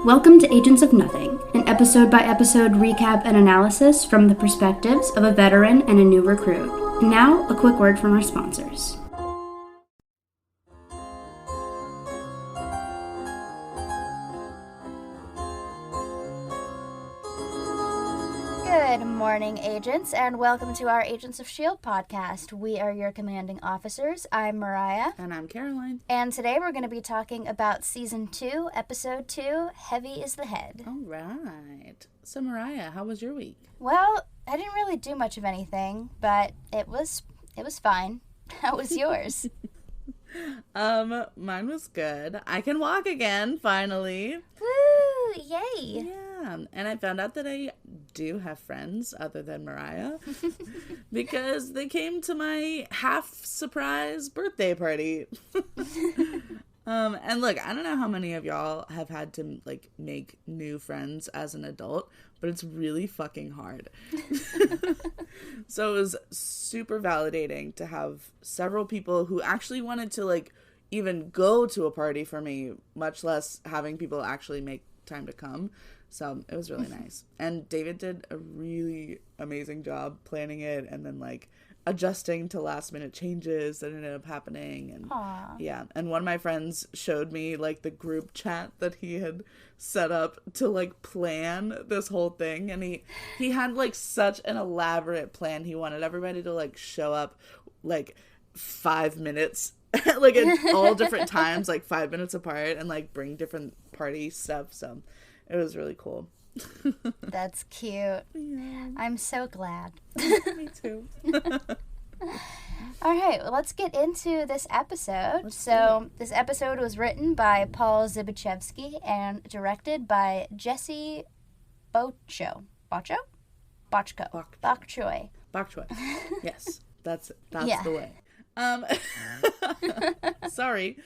Welcome to Agents of Nothing, an episode-by-episode recap and analysis from the perspectives of a veteran and a new recruit. And now, a quick word from our sponsors. Good morning, agents, and welcome to our Agents of S.H.I.E.L.D. podcast. We are your commanding officers. I'm Mariah. And I'm Caroline. And today we're going to be talking about Season 2, Episode 2, Heavy is the Head. All right. So, Mariah, how was your week? Well, I didn't really do much of anything, but it was fine. How was yours? Mine was good. I can walk again, finally. Woo! Yay! Yeah, and I found out that I do have friends other than Mariah because they came to my half-surprise birthday party. And look, I don't know how many of y'all have had to, make new friends as an adult, but it's really fucking hard. So it was super validating to have several people who actually wanted to, even go to a party for me, much less having people actually make time to come. So it was really nice. And David did a really amazing job planning it and then, adjusting to last minute changes that ended up happening. And Aww. Yeah, and one of my friends showed me the group chat that he had set up to plan this whole thing, and he had such an elaborate plan. He wanted everybody to show up 5 minutes at all different times, 5 minutes apart, and bring different party stuff. So it was really cool. That's cute. Yeah. I'm so glad. Me too. All right, well, let's get into this episode. This episode was written by Paul Zbyszewski and directed by Jesse Bochco. Yes, that's Yeah. the way. Sorry.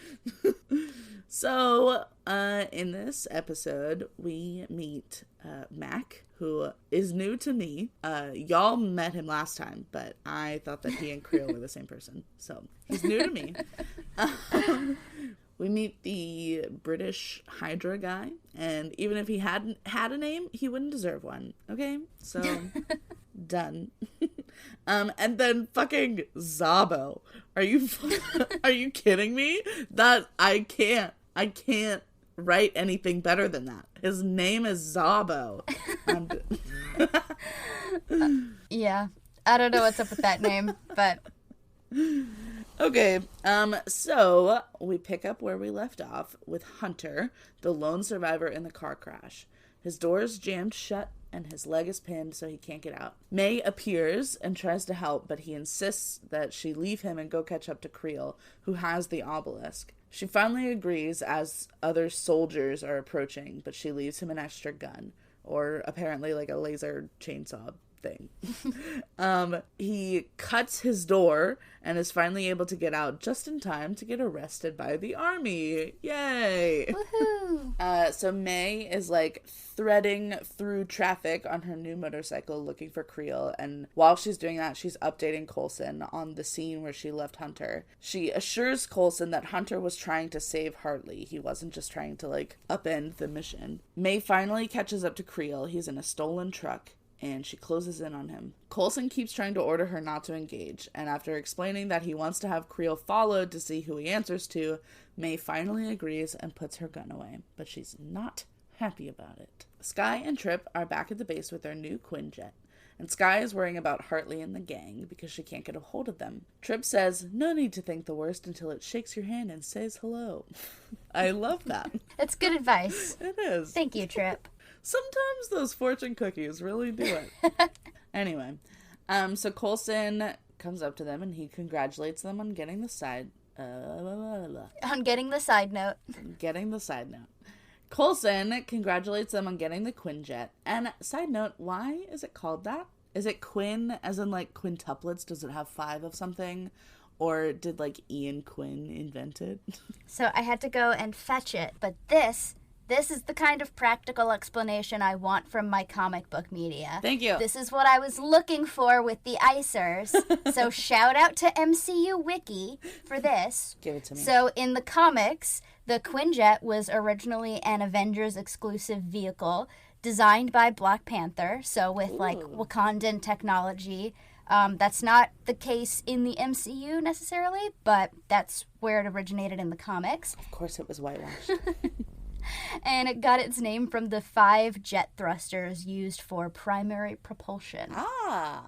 So, in this episode, we meet Mac, who is new to me. Y'all met him last time, but I thought that he and Creel were the same person. So, he's new to me. We meet the British Hydra guy, and even if he hadn't had a name, he wouldn't deserve one. Okay? So, done. And then fucking Zabo. Are you kidding me? That I can't write anything better than that. His name is Zabo. Yeah. I don't know what's up with that name, but Okay, so we pick up where we left off with Hunter, the lone survivor in the car crash. His door is jammed shut and his leg is pinned so he can't get out. May appears and tries to help, but he insists that she leave him and go catch up to Creel, who has the obelisk. She finally agrees as other soldiers are approaching, but she leaves him an extra gun, or apparently a laser chainsaw thing. He cuts his door and is finally able to get out just in time to get arrested by the army. Yay! woohoo! So May is threading through traffic on her new motorcycle looking for Creel, and while she's doing that, she's updating Coulson on the scene where she left Hunter. She assures Coulson that Hunter was trying to save Hartley. He wasn't just trying to upend the mission. May finally catches up to Creel. He's in a stolen truck, and she closes in on him. Coulson keeps trying to order her not to engage, and after explaining that he wants to have Creel followed to see who he answers to, May finally agrees and puts her gun away, but she's not happy about it. Sky and Trip are back at the base with their new Quinjet, and Sky is worrying about Hartley and the gang because she can't get a hold of them. Trip says, no need to think the worst until it shakes your hand and says hello. I love that. That's good advice. It is. Thank you, Trip. Sometimes those fortune cookies really do it. Anyway, so Coulson comes up to them and he congratulates them on getting the side note. Coulson congratulates them on getting the Quinjet. And side note, why is it called that? Is it Quinn as in quintuplets? Does it have 5 of something? Or did Ian Quinn invent it? So I had to go and fetch it, but this This is the kind of practical explanation I want from my comic book media. Thank you. This is what I was looking for with the icers. So shout out to MCU Wiki for this. Give it to me. So in the comics, the Quinjet was originally an Avengers exclusive vehicle designed by Black Panther, so with like Wakandan technology. That's not the case in the MCU necessarily, but that's where it originated in the comics. Of course it was whitewashed. And it got its name from the 5 jet thrusters used for primary propulsion. Ah,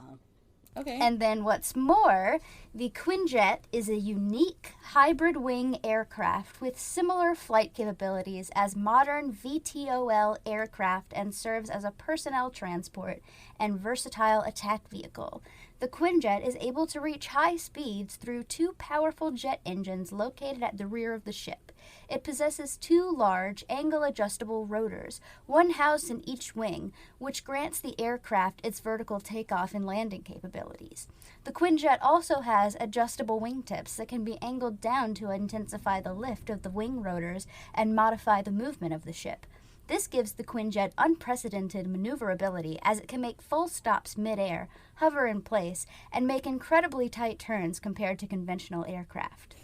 okay. And then what's more, the Quinjet is a unique hybrid wing aircraft with similar flight capabilities as modern VTOL aircraft and serves as a personnel transport and versatile attack vehicle. The Quinjet is able to reach high speeds through 2 powerful jet engines located at the rear of the ship. It possesses 2 large, angle-adjustable rotors, one housed in each wing, which grants the aircraft its vertical takeoff and landing capabilities. The Quinjet also has adjustable wingtips that can be angled down to intensify the lift of the wing rotors and modify the movement of the ship. This gives the Quinjet unprecedented maneuverability as it can make full stops mid-air, hover in place, and make incredibly tight turns compared to conventional aircraft.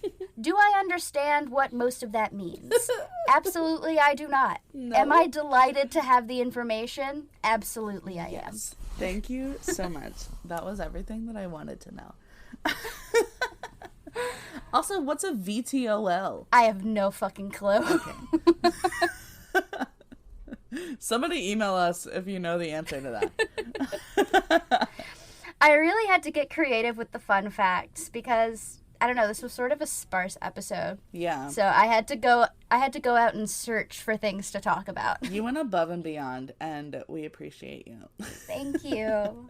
Do I understand what most of that means? Absolutely, I do not. No. Am I delighted to have the information? Absolutely, I am. Thank you so much. That was everything that I wanted to know. Also, what's a VTOL? I have no fucking clue. Okay. Somebody email us if you know the answer to that. I really had to get creative with the fun facts because I don't know, this was sort of a sparse episode. Yeah. So I had to go out and search for things to talk about. You went above and beyond, and we appreciate you. Thank you.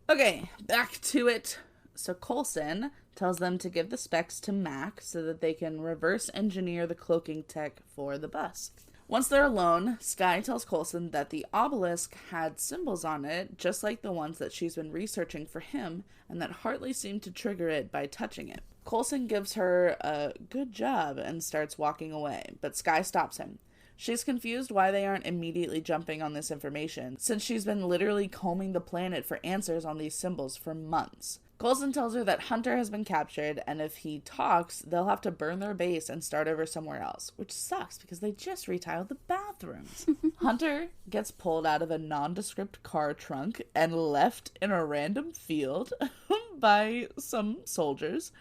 Okay, back to it. So Coulson tells them to give the specs to Mac so that they can reverse engineer the cloaking tech for the bus. Once they're alone, Skye tells Coulson that the obelisk had symbols on it, just like the ones that she's been researching for him, and that Hartley seemed to trigger it by touching it. Coulson gives her a good job and starts walking away, but Skye stops him. She's confused why they aren't immediately jumping on this information, since she's been literally combing the planet for answers on these symbols for months. Coulson tells her that Hunter has been captured, and if he talks, they'll have to burn their base and start over somewhere else, which sucks because they just retiled the bathrooms. Hunter gets pulled out of a nondescript car trunk and left in a random field by some soldiers.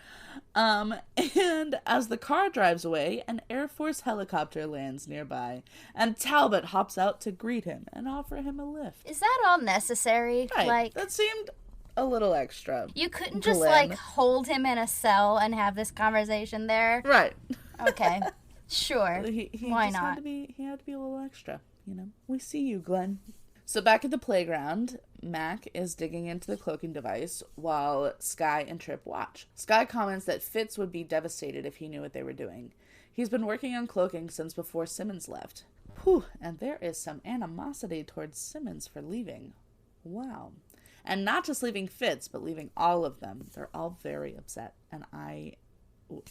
And as the car drives away, an Air Force helicopter lands nearby, and Talbot hops out to greet him and offer him a lift. Is that all necessary? Right, that seemed a little extra. You couldn't just, hold him in a cell and have this conversation there? Right. Okay. Sure. He Why just not? He had to be a little extra, you know. We see you, Glenn. So back at the playground, Mac is digging into the cloaking device while Skye and Trip watch. Skye comments that Fitz would be devastated if he knew what they were doing. He's been working on cloaking since before Simmons left. Whew, and there is some animosity towards Simmons for leaving. Wow. And not just leaving Fitz, but leaving all of them. They're all very upset, and I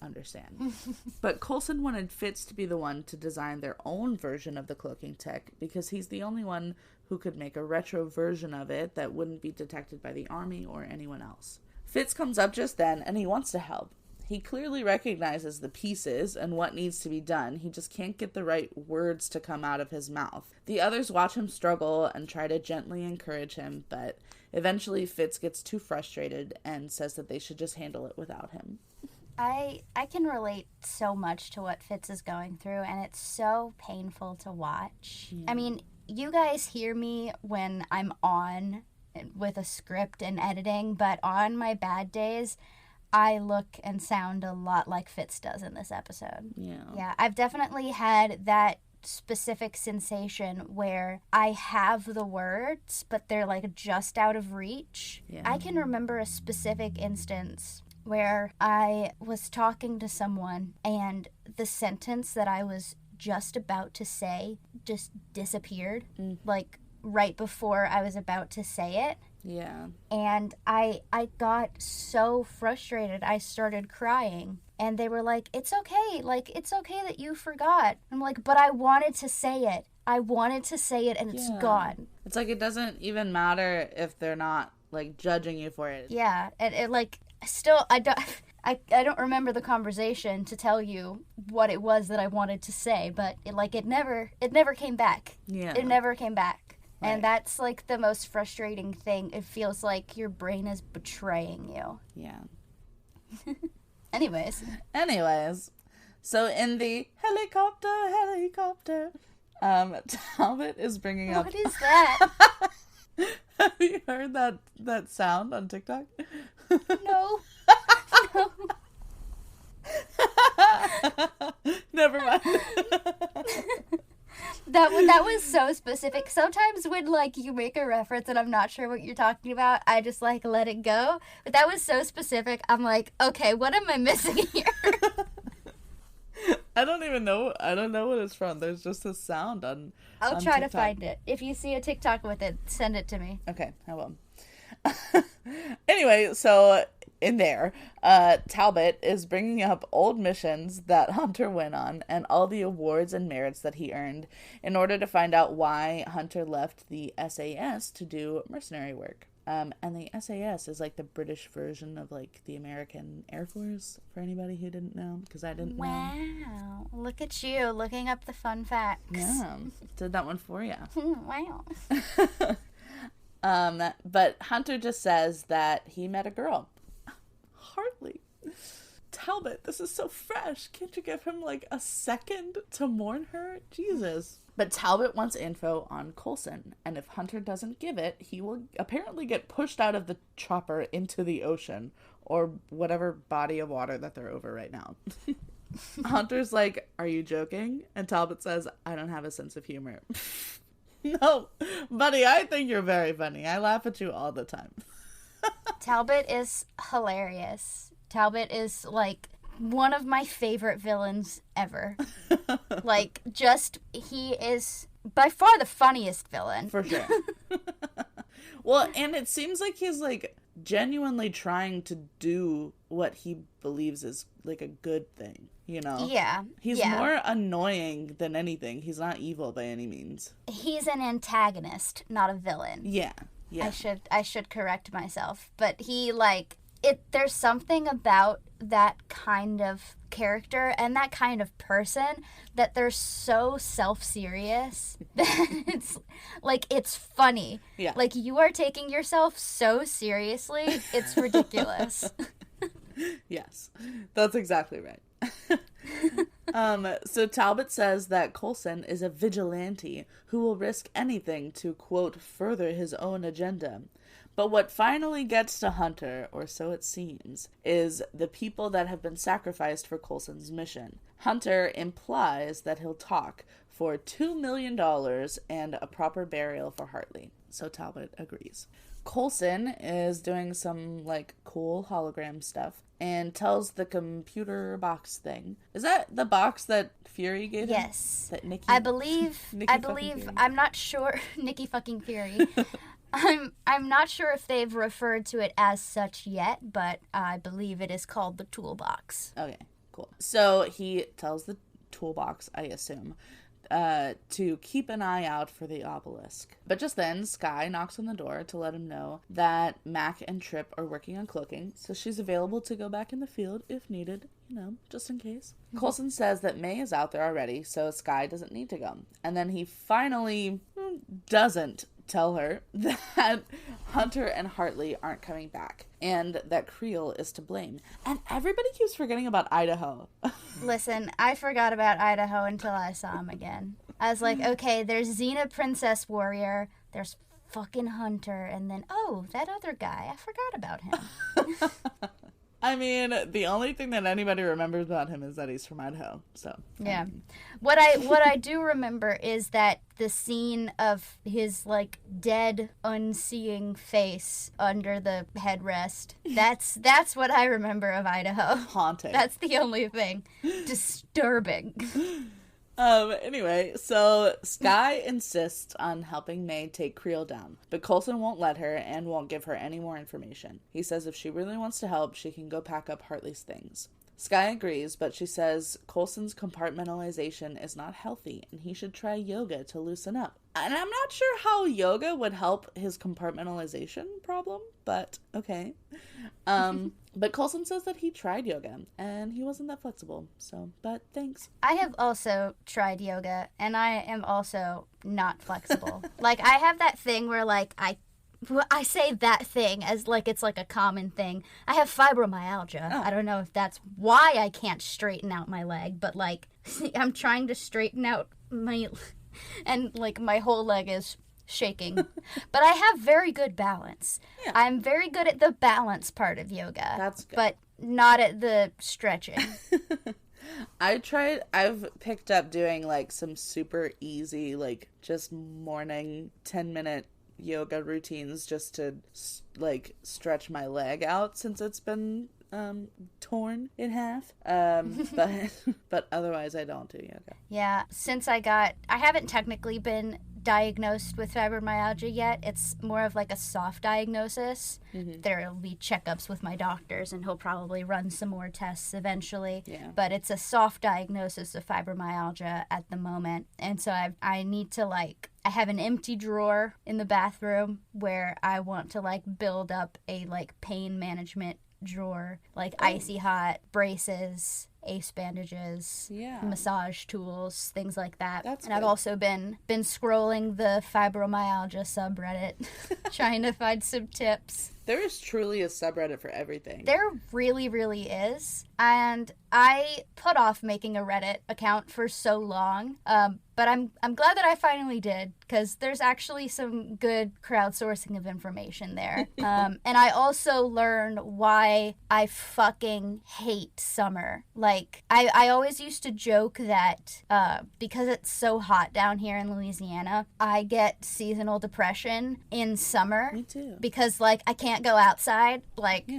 understand. But Coulson wanted Fitz to be the one to design their own version of the cloaking tech because he's the only one who could make a retro version of it that wouldn't be detected by the army or anyone else. Fitz comes up just then, and he wants to help. He clearly recognizes the pieces and what needs to be done. He just can't get the right words to come out of his mouth. The others watch him struggle and try to gently encourage him, but eventually Fitz gets too frustrated and says that they should just handle it without him. I can relate so much to what Fitz is going through, and it's so painful to watch. Yeah. I mean, you guys hear me when I'm on with a script and editing, but on my bad days, I look and sound a lot like Fitz does in this episode. Yeah, I've definitely had that specific sensation where I have the words, but they're like just out of reach. Yeah. I can remember a specific instance where I was talking to someone and the sentence that I was just about to say just disappeared, like right before I was about to say it. Yeah. And I got so frustrated, I started crying. And they were like, it's okay. Like, it's okay that you forgot. I'm like, but I wanted to say it. I wanted to say it, and it's gone. It's like, it doesn't even matter if they're not, like, judging you for it. Yeah, and it, like, still, I don't remember the conversation to tell you what it was that I wanted to say, but, it never came back. Yeah. It never came back. Right. And that's, like, the most frustrating thing. It feels like your brain is betraying you. Yeah. Anyways, so in the helicopter, Talbot is bringing up... What is that? Have you heard that sound on TikTok? No. No. Never mind. That was so specific. Sometimes when, like, you make a reference and I'm not sure what you're talking about, I just, like, let it go. But that was so specific. I'm like, okay, what am I missing here? I don't even know. I don't know what it's from. There's just a sound on I'll on try TikTok. to find it. If you see a TikTok with it, send it to me. Okay, I will. Anyway, so in there, Talbot is bringing up old missions that Hunter went on and all the awards and merits that he earned in order to find out why Hunter left the SAS to do mercenary work. And the SAS is like the British version of like the American Air Force, for anybody who didn't know, because I didn't know. Wow. Look at you looking up the fun facts. Yeah, did that one for you. Wow. But Hunter just says that he met a girl. Hartley. Talbot, this is so fresh. Can't you give him like a second to mourn her? Jesus. But Talbot wants info on Coulson, and if Hunter doesn't give it, he will apparently get pushed out of the chopper into the ocean, or whatever body of water that they're over right now. Hunter's like, are you joking? And Talbot says, I don't have a sense of humor. No, buddy, I think you're very funny. I laugh at you all the time. Talbot is hilarious. Talbot is, like, one of my favorite villains ever. Like, he is by far the funniest villain. For sure. Well, and it seems like he's, like, genuinely trying to do what he believes is, like, a good thing, you know? Yeah. He's more annoying than anything. He's not evil by any means. He's an antagonist, not a villain. Yeah. Yeah. I should correct myself. But he, like, there's something about that kind of character and that kind of person that they're so self-serious that it's funny. Yeah. Like, you are taking yourself so seriously, it's ridiculous. Yes, that's exactly right. So Talbot says that Coulson is a vigilante who will risk anything to, quote, further his own agenda. But what finally gets to Hunter, or so it seems, is the people that have been sacrificed for Coulson's mission. Hunter implies that he'll talk for $2 million and a proper burial for Hartley. So Talbot agrees. Coulson is doing some, like, cool hologram stuff and tells the computer box thing. Is that the box that Fury gave him? Yes. That Nikki... I believe, Fury. I'm not sure, Nikki fucking Fury. I'm not sure if they've referred to it as such yet, but I believe it is called the toolbox. Okay, cool. So he tells the toolbox, I assume, to keep an eye out for the obelisk. But just then, Skye knocks on the door to let him know that Mac and Trip are working on cloaking, so she's available to go back in the field if needed, you know, just in case. Coulson says that May is out there already, so Skye doesn't need to go. And then he finally doesn't tell her that Hunter and Hartley aren't coming back, and that Creel is to blame. And everybody keeps forgetting about Idaho. Listen, I forgot about Idaho until I saw him again. I was like, okay, there's Xena Princess Warrior, there's fucking Hunter, and then, oh, that other guy, I forgot about him. I mean, the only thing that anybody remembers about him is that he's from Idaho, so. Yeah. What I do remember is that the scene of his, like, dead, unseeing face under the headrest, that's what I remember of Idaho. Haunting. That's the only thing. Disturbing. Anyway, so Skye insists on helping May take Creel down, but Coulson won't let her and won't give her any more information. He says if she really wants to help, she can go pack up Hartley's things. Skye agrees, but she says Coulson's compartmentalization is not healthy and he should try yoga to loosen up. And I'm not sure how yoga would help his compartmentalization problem, but okay. But Coulson says that he tried yoga and he wasn't that flexible. So, but thanks. I have also tried yoga and I am also not flexible. Like, I have that thing where, like, I say that thing as like it's like a common thing. I have fibromyalgia. Oh. I don't know if that's why I can't straighten out my leg, but like I'm trying to straighten out my, and like my whole leg is shaking. But I have very good balance. Yeah. I'm very good at the balance part of yoga. That's good. But not at the stretching. I've picked up doing like some super easy, like just morning 10-minute yoga routines just to like stretch my leg out since it's been torn in half. But otherwise I don't do yoga. Yeah, since I haven't technically been diagnosed with fibromyalgia yet. It's more of like a soft diagnosis. Mm-hmm. There'll be checkups with my doctors and he'll probably run some more tests eventually. Yeah. But it's a soft diagnosis of fibromyalgia at the moment. And so I need to I have an empty drawer in the bathroom where I want to build up a pain management drawer, icy hot braces, ace bandages, massage tools, things like that. That's and good. I've also been scrolling the fibromyalgia subreddit trying to find some tips. There is truly a subreddit for everything. There really, really is. And I put off making a Reddit account for so long, but I'm glad that I finally did, because there's actually some good crowdsourcing of information there. And I also learned why I fucking hate summer. I always used to joke that because it's so hot down here in Louisiana, I get seasonal depression in summer. Me too. Because, I can't go outside.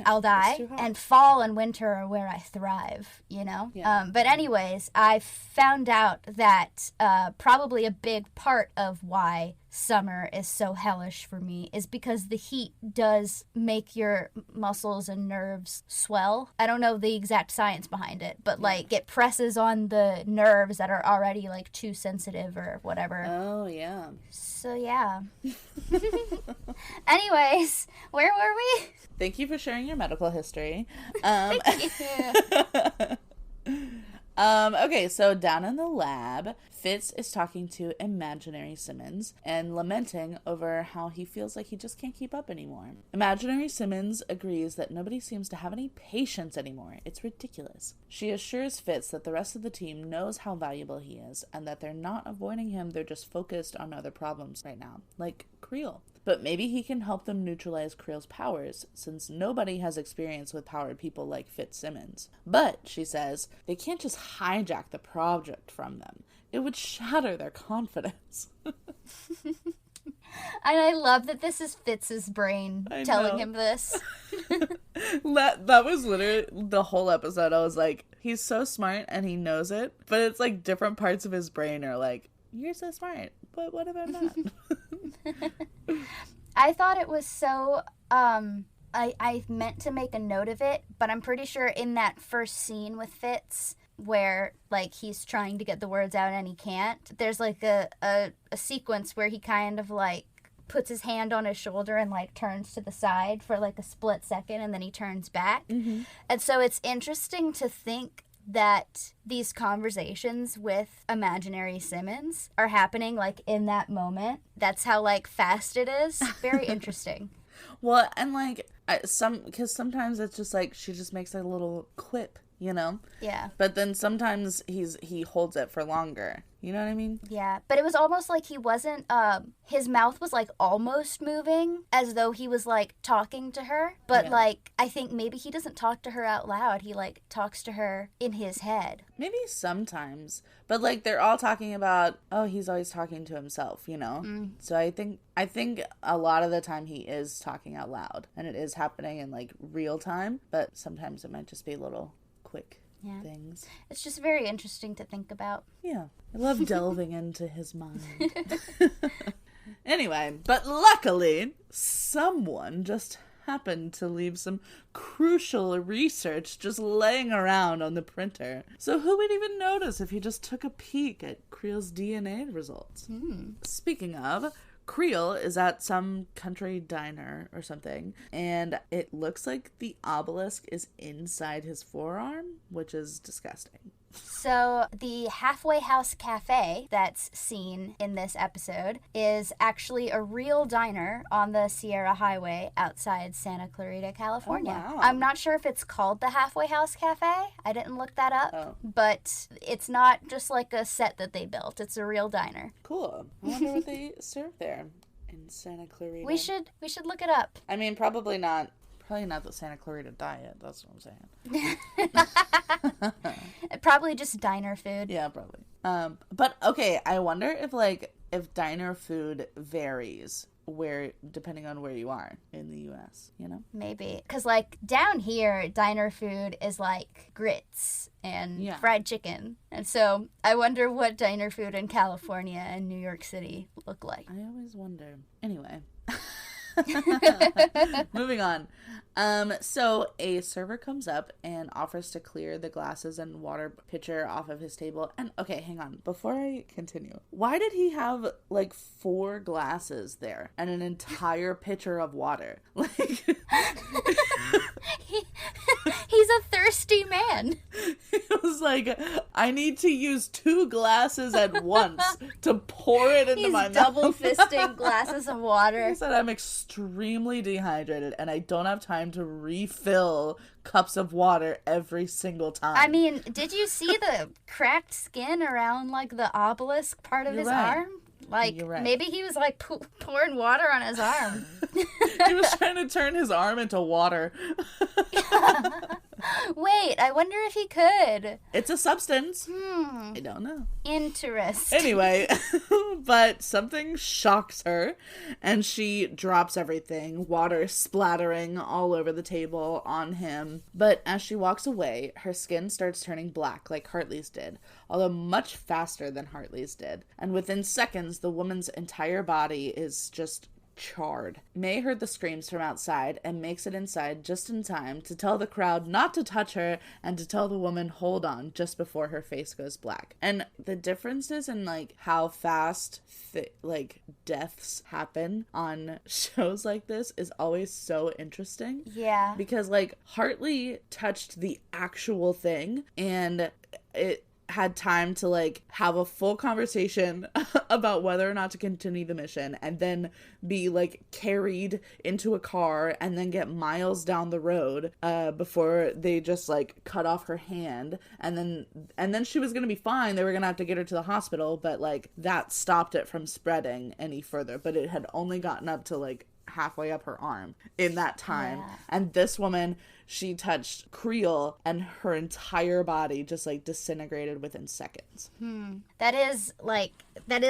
I'll die. And fall and winter are where I thrive, you know? Yeah. But anyways, I found out that probably a big part of why summer is so hellish for me is because the heat does make your muscles and nerves swell. I don't know the exact science behind it, but it presses on the nerves that are already too sensitive or whatever. Oh yeah. So yeah. Anyways, where were we? Thank you for sharing your medical history. Okay, so down in the lab, Fitz is talking to Imaginary Simmons and lamenting over how he feels like he just can't keep up anymore. Imaginary Simmons agrees that nobody seems to have any patience anymore. It's ridiculous. She assures Fitz that the rest of the team knows how valuable he is and that they're not avoiding him, they're just focused on other problems right now, like Creel. But maybe he can help them neutralize Creel's powers, since nobody has experience with powered people like Fitzsimmons. But, she says, they can't just hijack the project from them. It would shatter their confidence. And I love that this is Fitz's brain telling him this. That was literally the whole episode. I was like, he's so smart and he knows it. But it's different parts of his brain are like, you're so smart, but what if I'm not? I thought it was so, I meant to make a note of it, but I'm pretty sure in that first scene with Fitz, where, he's trying to get the words out and he can't, there's, a sequence where he kind of, puts his hand on his shoulder and, turns to the side for, a split second, and then he turns back. Mm-hmm. And so it's interesting to think that these conversations with Imaginary Simmons are happening in that moment. That's how fast it is. Very interesting. Well, and because sometimes it's just she just makes a little quip, you know? Yeah. But then sometimes he holds it for longer. You know what I mean? Yeah, but it was almost he wasn't, his mouth was almost moving as though he was talking to her. But I think maybe he doesn't talk to her out loud. He talks to her in his head. Maybe sometimes. But they're all talking about, oh, he's always talking to himself, you know? Mm. So I think a lot of the time he is talking out loud. And it is happening in real time. But sometimes it might just be little quick things. It's just very interesting to think about. Yeah. I love delving into his mind. Anyway, but luckily, someone just happened to leave some crucial research just laying around on the printer. So who would even notice if he just took a peek at Creel's DNA results? Speaking of, Creel is at some country diner or something, and it looks like the obelisk is inside his forearm, which is disgusting. So the Halfway House Cafe that's seen in this episode is actually a real diner on the Sierra Highway outside Santa Clarita, California. Oh, wow. I'm not sure if it's called the Halfway House Cafe. I didn't look that up. But it's not just like a set that they built. It's a real diner. Cool. I wonder what they serve there in Santa Clarita. We should look it up. I mean, probably not the Santa Clarita diet. That's what I'm saying. Probably just diner food. Yeah, probably. But okay, I wonder if diner food varies depending on where you are in the U.S., you know? Maybe. Because, like, down here, diner food is, like, grits and fried chicken. And so I wonder what diner food in California and New York City look like. I always wonder. Anyway. Moving on. So a server comes up and offers to clear the glasses and water pitcher off of his table. And okay, hang on. Before I continue, why did he have like 4 glasses there and an entire pitcher of water? Like, he's a thirsty man. It was like, I need to use 2 glasses at once to pour it into my mouth. He's double fisting glasses of water. He said, I'm extremely dehydrated and I don't have time to refill cups of water every single time. I mean, did you see the cracked skin around like the obelisk part of his arm? Like, maybe he was like pouring water on his arm. He was trying to turn his arm into water. Wait, I wonder if he could. It's a substance. I don't know. Interesting. Anyway, but something shocks her, and she drops everything, water splattering all over the table on him. But as she walks away, her skin starts turning black like Hartley's did, although much faster than Hartley's did. And within seconds, the woman's entire body is just charred. May heard the screams from outside and makes it inside just in time to tell the crowd not to touch her and to tell the woman hold on just before her face goes black. And the differences in like how fast like deaths happen on shows like this is always so interesting. Yeah. Because like Hartley touched the actual thing and it had time to like have a full conversation about whether or not to continue the mission and then be like carried into a car and then get miles down the road before they just like cut off her hand and then she was gonna be fine. They were gonna have to get her to the hospital, but like that stopped it from spreading any further, but it had only gotten up to like halfway up her arm in that time. Yeah. And this woman, she touched Creel and her entire body just like disintegrated within seconds. That is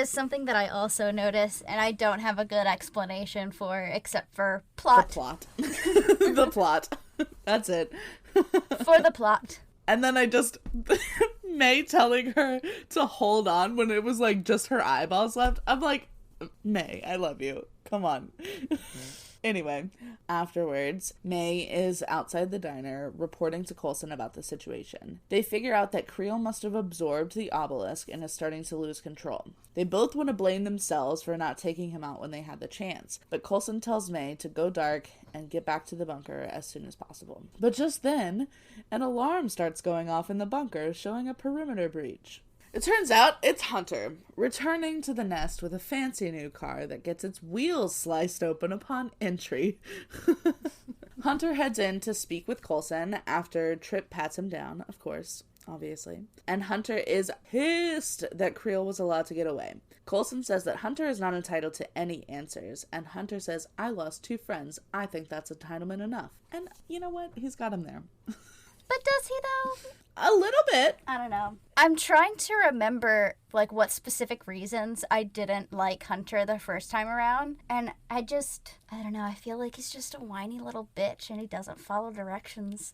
something that I also noticed, and I don't have a good explanation for except for plot. The plot. The plot. That's it. For the plot. And then I just May telling her to hold on when it was like just her eyeballs left. I'm like, May, I love you. Come on. Anyway, afterwards, May is outside the diner reporting to Coulson about the situation. They figure out that Creel must have absorbed the obelisk and is starting to lose control. They both want to blame themselves for not taking him out when they had the chance, but Coulson tells May to go dark and get back to the bunker as soon as possible. But just then, an alarm starts going off in the bunker, showing a perimeter breach. It turns out it's Hunter, returning to the nest with a fancy new car that gets its wheels sliced open upon entry. Hunter heads in to speak with Coulson after Tripp pats him down, of course, obviously. And Hunter is pissed that Creel was allowed to get away. Coulson says that Hunter is not entitled to any answers, and Hunter says, I lost 2 friends. I think that's entitlement enough. And you know what? He's got him there. But does he, though? A little bit. I don't know. I'm trying to remember, like, what specific reasons I didn't like Hunter the first time around. And I don't know. I feel like he's just a whiny little bitch and he doesn't follow directions.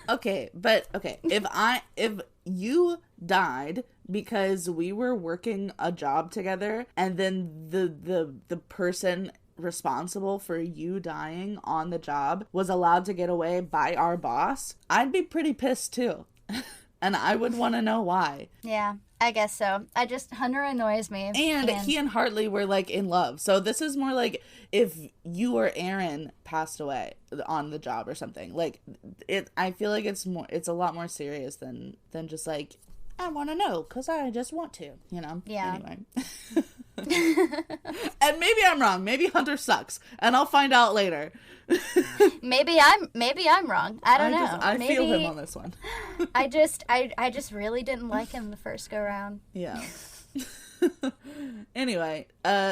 Okay. If you died because we were working a job together and then the person responsible for you dying on the job was allowed to get away by our boss, I'd be pretty pissed too. And I would want to know why. Yeah, I guess so. Hunter annoys me. And he and Hartley were, like, in love. So this is more like if you or Aaron passed away on the job or something. Like, I feel like it's a lot more serious than just, like, I want to know because I just want to, you know? Yeah. Anyway. And maybe I'm wrong. Maybe Hunter sucks. And I'll find out later. Maybe I'm wrong. I don't know. I feel him on this one. I just really didn't like him the first go round. Yeah. Anyway,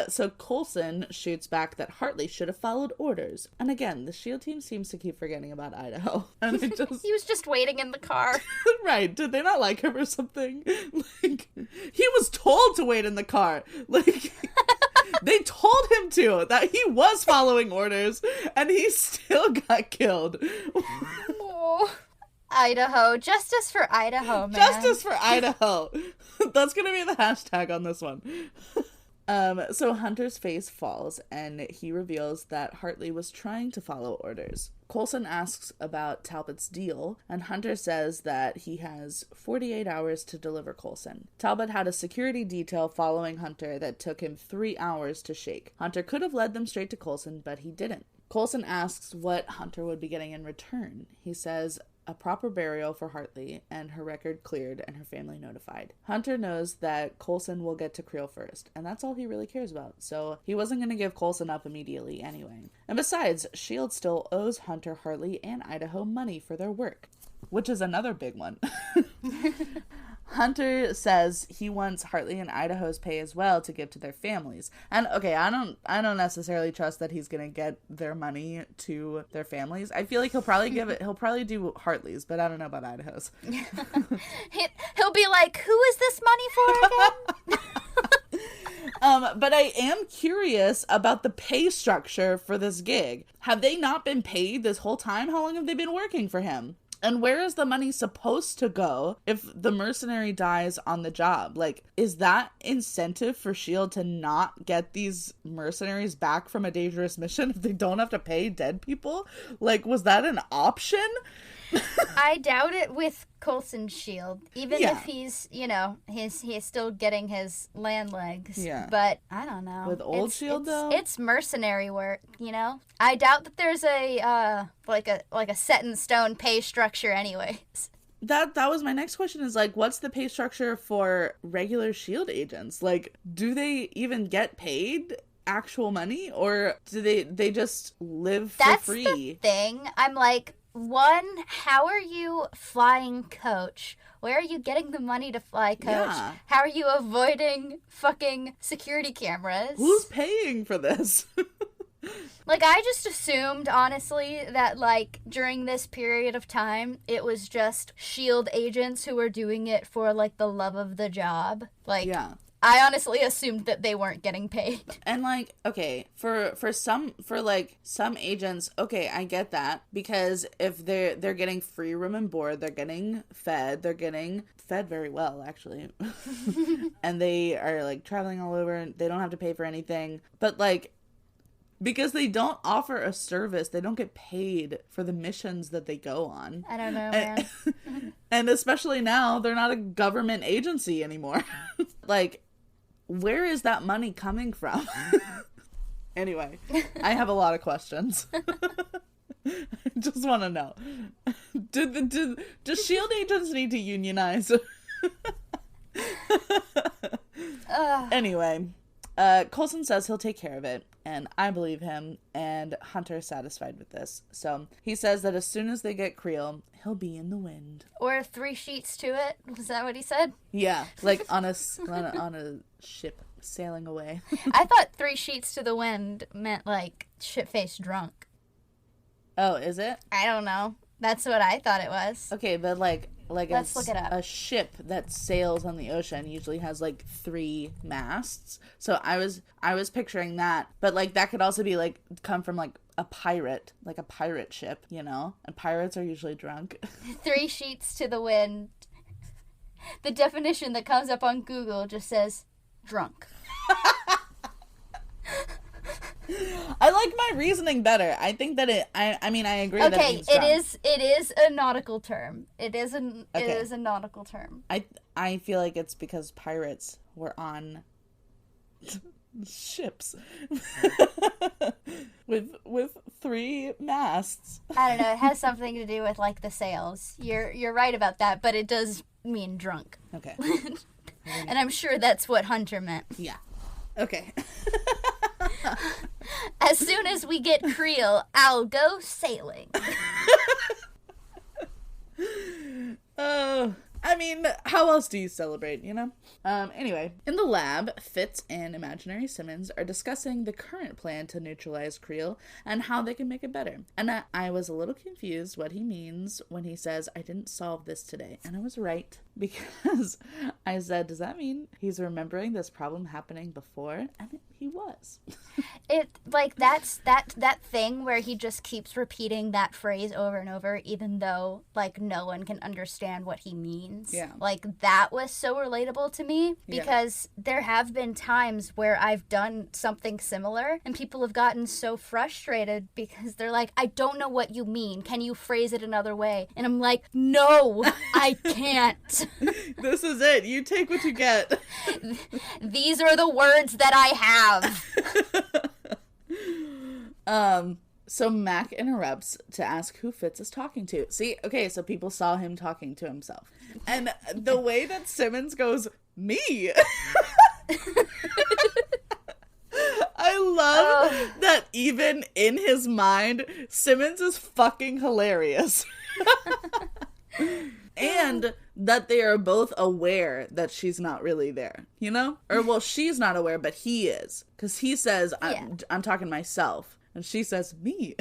so Coulson shoots back that Hartley should have followed orders. And again, the SHIELD team seems to keep forgetting about Idaho. And He was just waiting in the car. Right. Did they not like him or something? Like, he was told to wait in the car. Like, they told him to, that he was following orders, and he still got killed. Oh. Idaho. Justice for Idaho, man. Justice for Idaho. That's gonna be the hashtag on this one. So Hunter's face falls, and he reveals that Hartley was trying to follow orders. Coulson asks about Talbot's deal, and Hunter says that he has 48 hours to deliver Coulson. Talbot had a security detail following Hunter that took him 3 hours to shake. Hunter could have led them straight to Coulson, but he didn't. Coulson asks what Hunter would be getting in return. He says a proper burial for Hartley, and her record cleared and her family notified. Hunter knows that Coulson will get to Creel first, and that's all he really cares about, so he wasn't going to give Coulson up immediately anyway. And besides, SHIELD still owes Hunter, Hartley, and Idaho money for their work, which is another big one. Hunter says he wants Hartley and Idaho's pay as well to give to their families. And okay, I don't necessarily trust that he's gonna get their money to their families. I feel like he'll probably do Hartley's, but I don't know about Idaho's. He'll be like, who is this money for again? But I am curious about the pay structure for this gig. Have they not been paid this whole time? How long have they been working for him? And where is the money supposed to go if the mercenary dies on the job? Like, is that incentive for SHIELD to not get these mercenaries back from a dangerous mission if they don't have to pay dead people? Like, was that an option? I doubt it with Coulson's SHIELD. Even if he's, he's still getting his land legs. Yeah. But I don't know. With old SHIELD, though? It's mercenary work, I doubt that there's a set in stone pay structure anyways. That was my next question is, like, what's the pay structure for regular SHIELD agents? Like, do they even get paid actual money? Or do they just live for free? That's the thing. I'm like, one, how are you flying coach? Where are you getting the money to fly coach? Yeah. How are you avoiding fucking security cameras? Who's paying for this? Like, I just assumed, honestly, that, like, during this period of time, it was just SHIELD agents who were doing it for, like, the love of the job. Like, yeah. I honestly assumed that they weren't getting paid. And, like, okay, for some agents, okay, I get that, because if they're getting free room and board, they're getting fed very well, actually, and they are, like, traveling all over, and they don't have to pay for anything, but, like, because they don't offer a service, they don't get paid for the missions that they go on. I don't know, man. And especially now, they're not a government agency anymore. Like, where is that money coming from? Anyway, I have a lot of questions. I just want to know. Do SHIELD agents need to unionize? Anyway, Coulson says he'll take care of it, and I believe him, and Hunter is satisfied with this. So he says that as soon as they get Creel, he'll be in the wind. Or 3 sheets to it. Was that what he said? Yeah, like on a ship sailing away. I thought 3 sheets to the wind meant, like, shit-faced drunk. Oh, is it? I don't know. That's what I thought it was. Okay, but like let's look it up. A ship that sails on the ocean usually has like 3 masts. So I was picturing that, but like that could also be like come from like a pirate ship, and pirates are usually drunk. 3 sheets to the wind. The definition that comes up on Google just says drunk. I like my reasoning better. I think that I mean, I agree that it means drunk. It is a nautical term. It is a nautical term. I feel like it's because pirates were on ships with 3 masts. I don't know. It has something to do with like the sails. You're right about that, but it does mean drunk. Okay. And I'm sure that's what Hunter meant. Yeah. Okay. As soon as we get Creel, I'll go sailing. I mean, how else do you celebrate, you know? Anyway, in the lab, Fitz and Imaginary Simmons are discussing the current plan to neutralize Creel and how they can make it better. And I was a little confused what he means when he says, I didn't solve this today. And I was right, because I said, does that mean he's remembering this problem happening before? And he was. It, like, that's that thing where he just keeps repeating that phrase over and over, even though, like, no one can understand what he means. Yeah. Like, that was so relatable to me, because there have been times where I've done something similar, and people have gotten so frustrated because they're like, I don't know what you mean. Can you phrase it another way? And I'm like, no, I can't. This is it. You take what you get. These are the words that I have. So Mac interrupts to ask who Fitz is talking to. See, okay, so people saw him talking to himself. And the way that Simmons goes, me! I love that even in his mind, Simmons is fucking hilarious. And that they are both aware that she's not really there, you know? Or, well, she's not aware, but he is. Because he says, I'm talking to myself. And she says, me.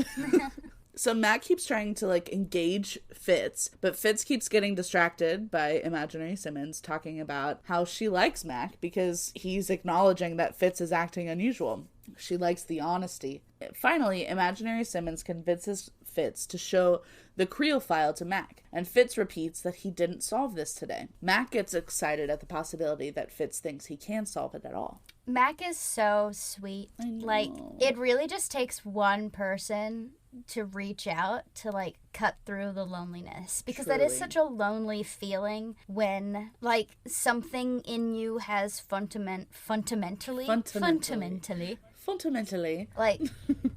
So Mac keeps trying to, like, engage Fitz, but Fitz keeps getting distracted by Imaginary Simmons talking about how she likes Mac because he's acknowledging that Fitz is acting unusual. She likes the honesty. Finally, Imaginary Simmons convinces Fitz to show the Creel file to Mac, and Fitz repeats that he didn't solve this today. Mac gets excited at the possibility that Fitz thinks he can solve it at all. Mac is so sweet. Like, it really just takes one person to reach out to, like, cut through the loneliness. Because that is such a lonely feeling when, like, something in you has fundamentally, like,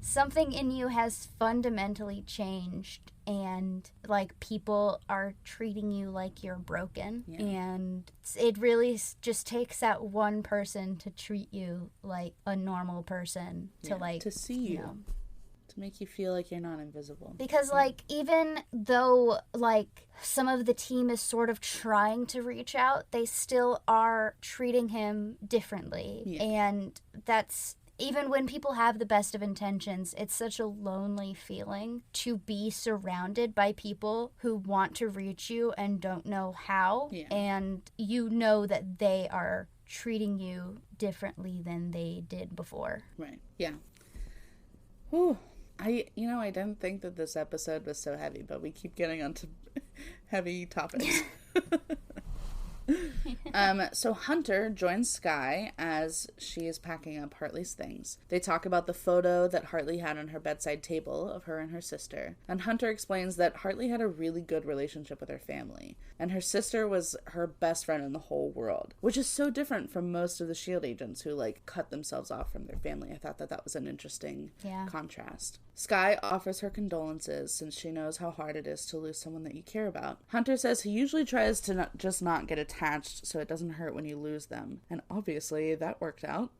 something in you has fundamentally changed, and, like, people are treating you like you're broken. Yeah. And it really just takes that one person to treat you like a normal person, to, like, to see you know, to make you feel like you're not invisible. Because, like, even though, like, some of the team is sort of trying to reach out, they still are treating him differently. Yeah. And that's, even when people have the best of intentions, it's such a lonely feeling to be surrounded by people who want to reach you and don't know how. Yeah. And you know that they are treating you differently than they did before. Right. Yeah. Whew. I didn't think that this episode was so heavy, but we keep getting onto heavy topics. So Hunter joins Skye as she is packing up Hartley's things. They talk about the photo that Hartley had on her bedside table of her and her sister. And Hunter explains that Hartley had a really good relationship with her family. And her sister was her best friend in the whole world. Which is so different from most of the S.H.I.E.L.D. agents who, like, cut themselves off from their family. I thought that was an interesting contrast. Skye offers her condolences since she knows how hard it is to lose someone that you care about. Hunter says he usually tries to not get attached so it doesn't hurt when you lose them. And obviously that worked out.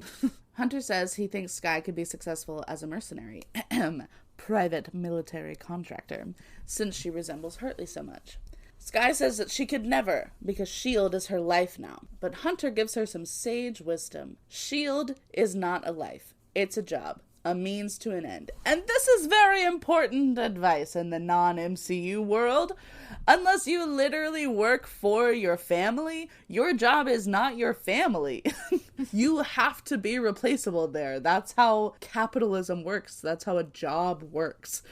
Hunter says he thinks Skye could be successful as a mercenary. Private military contractor, since she resembles Hartley so much. Skye says that she could never, because S.H.I.E.L.D. is her life now. But Hunter gives her some sage wisdom. S.H.I.E.L.D. is not a life. It's a job. A means to an end. And this is very important advice in the non-MCU world. Unless you literally work for your family, your job is not your family. You have to be replaceable there. That's how capitalism works. That's how a job works.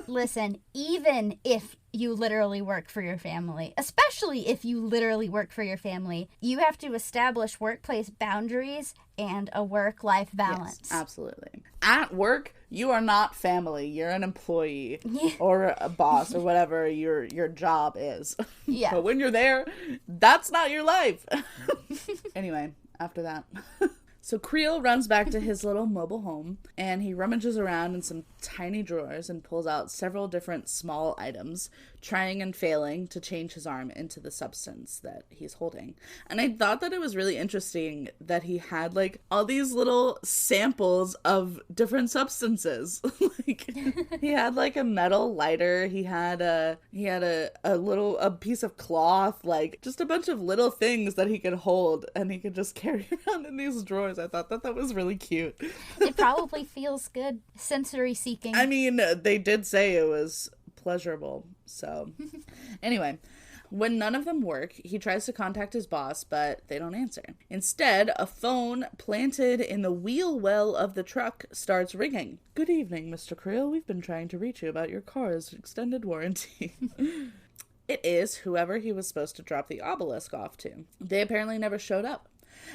Listen, even if you literally work for your family, especially if you literally work for your family, you have to establish workplace boundaries and a work-life balance. Yes, absolutely. At work, you are not family. You're an employee or a boss or whatever your job is. Yeah. But when you're there, that's not your life. Anyway, after that. So Creel runs back to his little mobile home, and he rummages around in some tiny drawers and pulls out several different small items, trying and failing to change his arm into the substance that he's holding. And I thought that it was really interesting that he had, like, all these little samples of different substances. Like, he had, like, a metal lighter, he had a piece of cloth, like, just a bunch of little things that he could hold, and he could just carry around in these drawers. I thought that was really cute. It probably feels good, sensory seeking. I mean, they did say it was pleasurable. So, anyway, when none of them work, he tries to contact his boss, but they don't answer. Instead, a phone planted in the wheel well of the truck starts ringing. "Good evening, Mr. Creel. We've been trying to reach you about your car's extended warranty." It is whoever he was supposed to drop the obelisk off to. They apparently never showed up.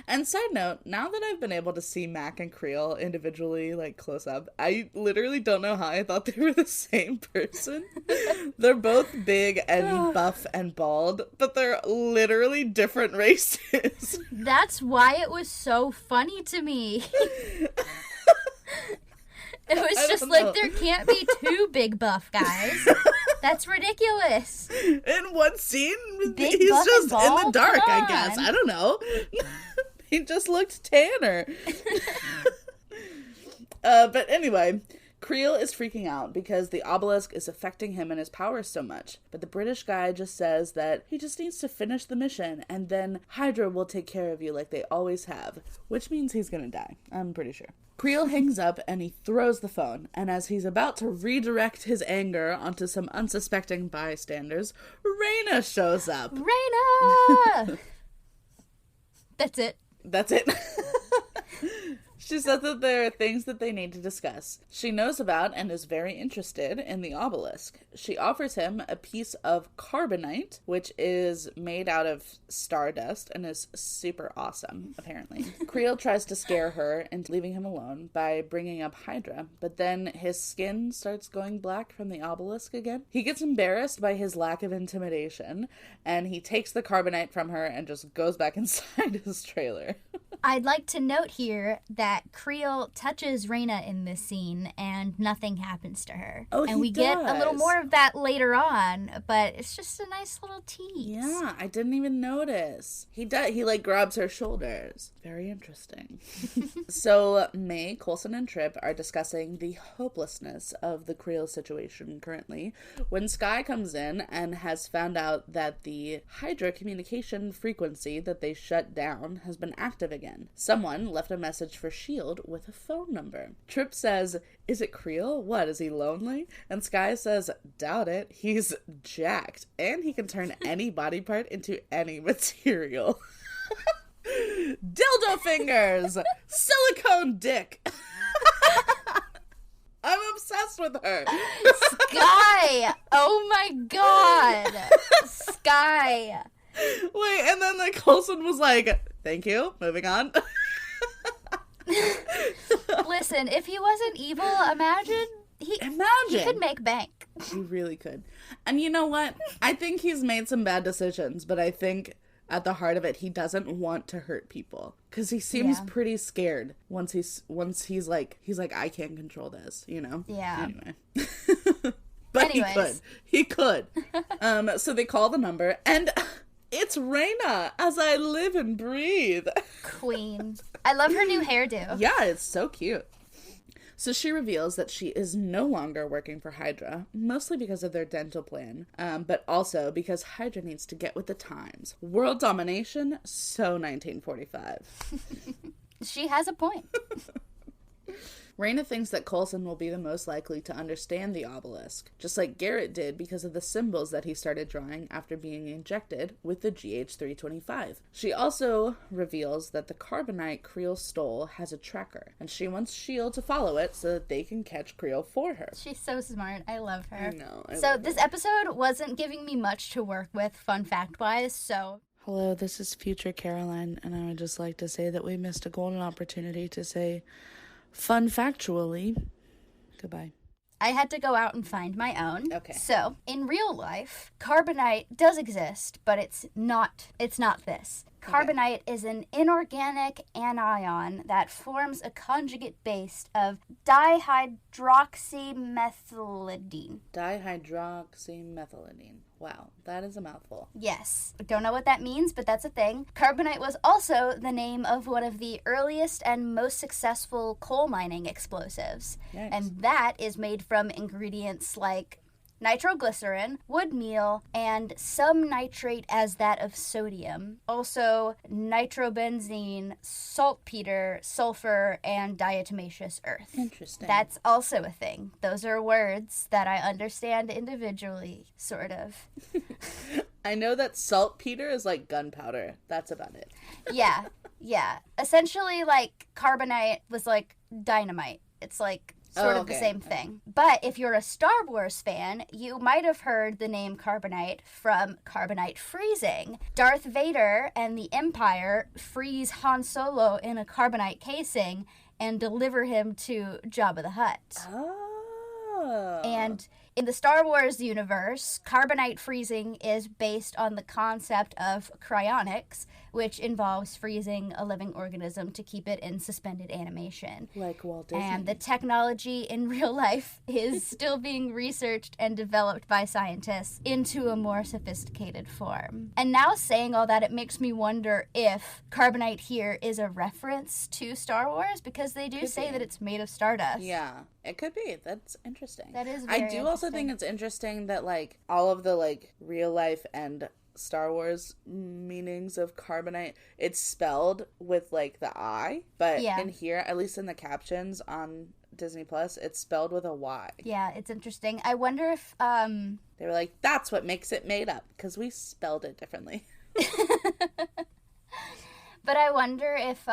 And side note, now that I've been able to see Mac and Creel individually, like, close up, I literally don't know how I thought they were the same person. They're both big and buff and bald, but they're literally different races. That's why it was so funny to me. It was just like, there can't be two big buff guys. That's ridiculous. In one scene, Big he's buff just and bald? in the dark, Come I guess. on. I don't know. He just looked tanner. But anyway, Creel is freaking out because the obelisk is affecting him and his powers so much. But the British guy just says that he just needs to finish the mission and then Hydra will take care of you like they always have, which means he's gonna die, I'm pretty sure. Creel hangs up and he throws the phone, and as he's about to redirect his anger onto some unsuspecting bystanders, Raina shows up. Raina! That's it. That's it. She said that there are things that they need to discuss. She knows about and is very interested in the obelisk. She offers him a piece of carbonite, which is made out of stardust and is super awesome, apparently. Creel tries to scare her into leaving him alone by bringing up Hydra, but then his skin starts going black from the obelisk again. He gets embarrassed by his lack of intimidation, and he takes the carbonite from her and just goes back inside his trailer. I'd like to note here that Creel touches Raina in this scene and nothing happens to her. Oh, and we get a little more of that later on, but it's just a nice little tease. Yeah, I didn't even notice. He like grabs her shoulders. Very interesting. So May, Coulson, and Tripp are discussing the hopelessness of the Creel situation currently when Skye comes in and has found out that the Hydra communication frequency that they shut down has been active again. Someone left a message for S.H.I.E.L.D. with a phone number. Tripp says, "Is it Creel? What, is he lonely?" And Skye says, "Doubt it. He's jacked. And he can turn any body part into any material." Dildo fingers! Silicone dick! I'm obsessed with her. Skye! Oh my god! Skye! Wait, and then the Coulson was like, "Thank you, moving on." Listen, if he wasn't evil, imagine he could make bank. He really could. And you know what? I think he's made some bad decisions, but I think at the heart of it, he doesn't want to hurt people. Because he seems pretty scared once he's like, I can't control this, you know? Yeah. Anyway. But Anyways. He could. So they call the number, and it's Raina, as I live and breathe. Queen. I love her new hairdo. Yeah, it's so cute. So she reveals that she is no longer working for Hydra, mostly because of their dental plan, but also because Hydra needs to get with the times. World domination, so 1945. She has a point. Raina thinks that Coulson will be the most likely to understand the obelisk, just like Garrett did because of the symbols that he started drawing after being injected with the GH325. She also reveals that the carbonite Creel stole has a tracker, and she wants S.H.I.E.L.D. to follow it so that they can catch Creel for her. She's so smart. I love her. I know. So this episode wasn't giving me much to work with, fun fact-wise, so... Hello, this is future Caroline, and I would just like to say that we missed a golden opportunity to say Fun factually. Goodbye. I had to go out and find my own. Okay. So, in real life, carbonite does exist, but it's not this. Carbonite is an inorganic anion that forms a conjugate base of dihydroxymethylidine. Dihydroxymethylidine. Wow, that is a mouthful. Yes. Don't know what that means, but that's a thing. Carbonite was also the name of one of the earliest and most successful coal mining explosives. Nice. And that is made from ingredients like nitroglycerin, wood meal, and some nitrate as that of sodium. Also, nitrobenzene, saltpeter, sulfur, and diatomaceous earth. Interesting. That's also a thing. Those are words that I understand individually, sort of. I know that saltpeter is like gunpowder. That's about it. Yeah. Essentially, like, carbonite was like dynamite. It's like sort of the same thing. But if you're a Star Wars fan, you might have heard the name carbonite from carbonite freezing. Darth Vader and the Empire freeze Han Solo in a carbonite casing and deliver him to Jabba the Hutt. Oh. And in the Star Wars universe, carbonite freezing is based on the concept of cryonics, which involves freezing a living organism to keep it in suspended animation. Like Walt Disney. And the technology in real life is still being researched and developed by scientists into a more sophisticated form. And now saying all that, it makes me wonder if carbonite here is a reference to Star Wars, because they do say that it's made of stardust. Yeah, it could be. That's interesting. That is very I do also think it's interesting that, like, all of the, like, real life and Star Wars meanings of carbonite, it's spelled with, like, the I, but in here, at least in the captions on Disney Plus, it's spelled with a Y. Yeah, it's interesting. I wonder if they were like, that's what makes it made up, because we spelled it differently. But I wonder if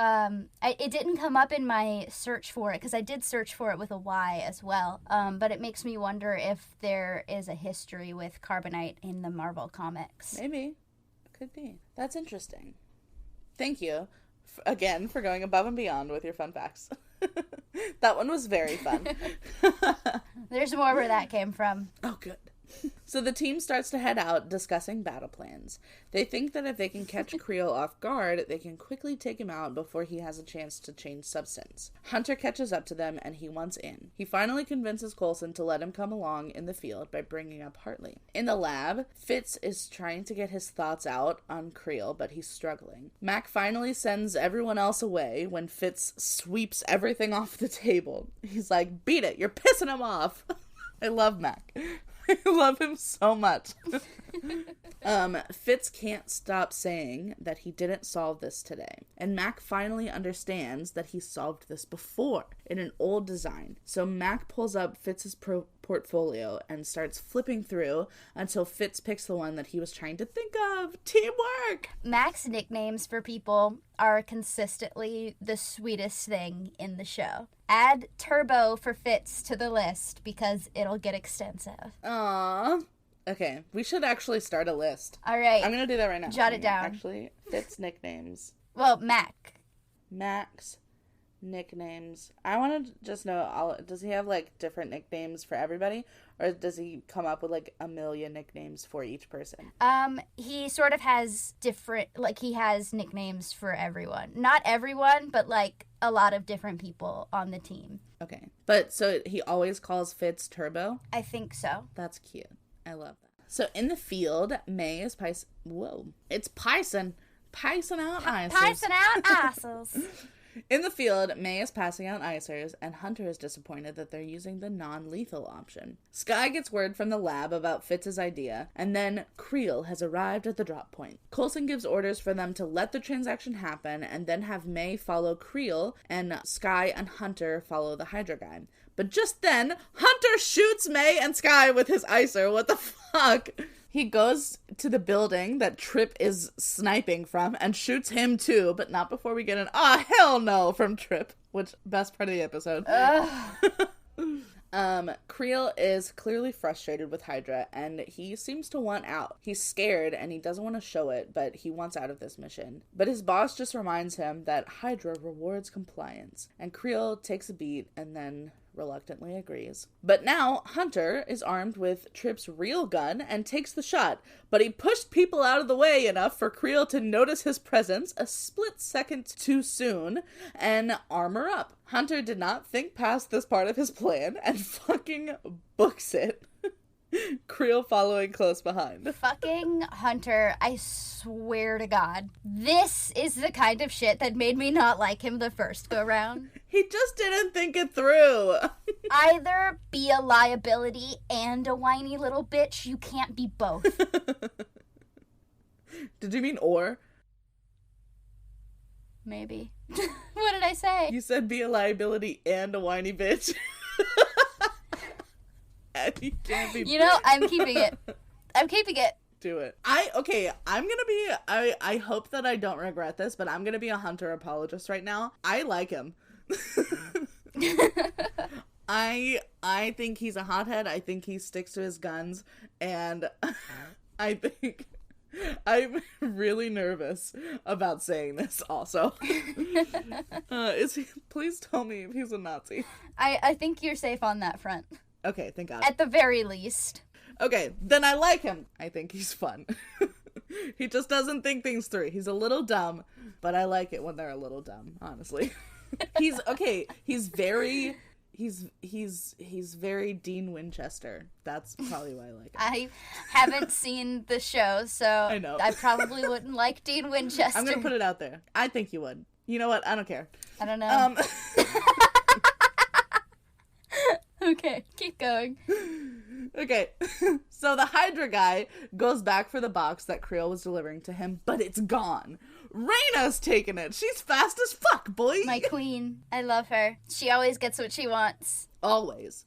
it didn't come up in my search for it, because I did search for it with a Y as well. But it makes me wonder if there is a history with carbonite in the Marvel comics. Maybe. Could be. That's interesting. Thank you, again, for going above and beyond with your fun facts. That one was very fun. There's more where that came from. Oh, good. So the team starts to head out, discussing battle plans. They think that if they can catch Creel off guard, they can quickly take him out before he has a chance to change substance. Hunter catches up to them, and he wants in. He finally convinces Coulson to let him come along in the field by bringing up Hartley. In the lab, Fitz is trying to get his thoughts out on Creel, but he's struggling. Mac finally sends everyone else away when Fitz sweeps everything off the table. He's like, beat it, you're pissing him off. I love Mac. I love him so much. Fitz can't stop saying that he didn't solve this today. And Mac finally understands that he solved this before in an old design. So Mac pulls up Fitz's portfolio and starts flipping through until Fitz picks the one that he was trying to think of. Teamwork! Mac's nicknames for people are consistently the sweetest thing in the show. Add Turbo for Fitz to the list because it'll get extensive. Aww. Okay, we should actually start a list. All right. I'm going to do that right now. Jot it down. Actually, Fitz nicknames. Well, Mac. Mac's nicknames. I want to just know, does he have, like, different nicknames for everybody? Or does he come up with, like, a million nicknames for each person? He sort of has different, like, he has nicknames for everyone. Not everyone, but, like, a lot of different people on the team. Okay. But, so he always calls Fitz Turbo? I think so. That's cute. I love that. So, in the field, May is It's Pison out icers. Pison out icers. In the field, May is passing out icers, and Hunter is disappointed that they're using the non-lethal option. Skye gets word from the lab about Fitz's idea, and then Creel has arrived at the drop point. Coulson gives orders for them to let the transaction happen, and then have May follow Creel, and Skye and Hunter follow the Hydra guy. But just then, Hunter shoots May and Skye with his icer. What the fuck? He goes to the building that Trip is sniping from and shoots him too, but not before we get an hell no from Trip, which best part of the episode. Creel is clearly frustrated with Hydra, and he seems to want out. He's scared, and he doesn't want to show it, but he wants out of this mission. But his boss just reminds him that Hydra rewards compliance, and Creel takes a beat and then reluctantly agrees. But now, Hunter is armed with Tripp's real gun and takes the shot, but he pushed people out of the way enough for Creel to notice his presence a split second too soon and armor up. Hunter did not think past this part of his plan and fucking books it. Creel following close behind. Fucking Hunter, I swear to God. This is the kind of shit that made me not like him the first go round. He just didn't think it through. Either be a liability and a whiny little bitch. You can't be both. Did you mean or? Maybe. What did I say? You said be a liability and a whiny bitch. And you can't be. You know, I'm keeping it. I'm keeping it. Do it. I'm gonna be, I hope that I don't regret this, but I'm gonna be a Hunter apologist right now. I like him. I think he's a hothead. I think he sticks to his guns, and I think I'm really nervous about saying this also. Please tell me if he's a Nazi. I think you're safe on that front. Okay, thank God. At the very least. Okay, then I like him. I think he's fun. He just doesn't think things through. He's a little dumb, but I like it when they're a little dumb, honestly. He's very Dean Winchester. That's probably why I like him. I haven't seen the show, so I know. I probably wouldn't like Dean Winchester. I'm gonna put it out there. I think you would. You know what? I don't care. I don't know. Okay, keep going. Okay, so the Hydra guy goes back for the box that Creel was delivering to him, but it's gone. Raina's taking it. She's fast as fuck, boy. My queen. I love her. She always gets what she wants. Always.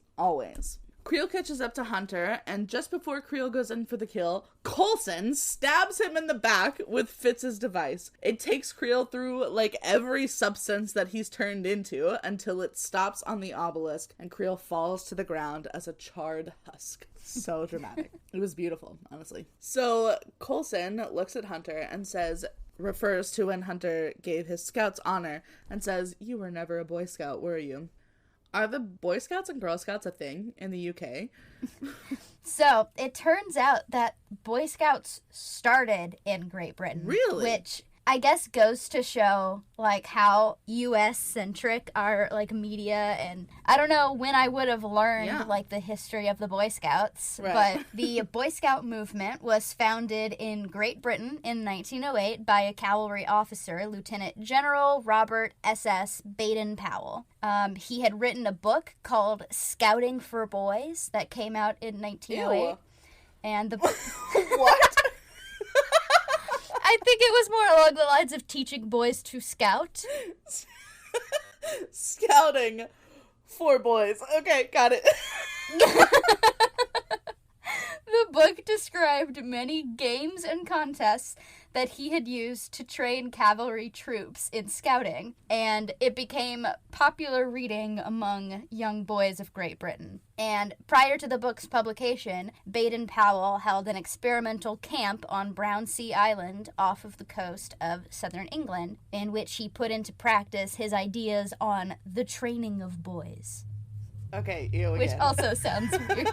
Creel catches up to Hunter, and just before Creel goes in for the kill, Coulson stabs him in the back with Fitz's device. It takes Creel through, like, every substance that he's turned into until it stops on the obelisk, and Creel falls to the ground as a charred husk. So dramatic. It was beautiful, honestly. So Coulson looks at Hunter and refers to when Hunter gave his Scout's honor, and says, "You were never a Boy Scout, were you?" Are the Boy Scouts and Girl Scouts a thing in the UK? So, it turns out that Boy Scouts started in Great Britain. Really? Which I guess goes to show, like, how US-centric our, like, media, and I don't know when I would have learned, like, the history of the Boy Scouts, right. But the Boy Scout movement was founded in Great Britain in 1908 by a cavalry officer, Lieutenant General Robert S.S. Baden-Powell. He had written a book called Scouting for Boys that came out in 1908. Ew. And the What? I think it was more along the lines of teaching boys to scout. Scouting for boys. Okay, got it. The book described many games and contests that he had used to train cavalry troops in scouting, and it became popular reading among young boys of Great Britain. And prior to the book's publication, Baden-Powell held an experimental camp on Brownsea Island off of the coast of southern England, in which he put into practice his ideas on the training of boys. Okay, ew again. Which also sounds weird.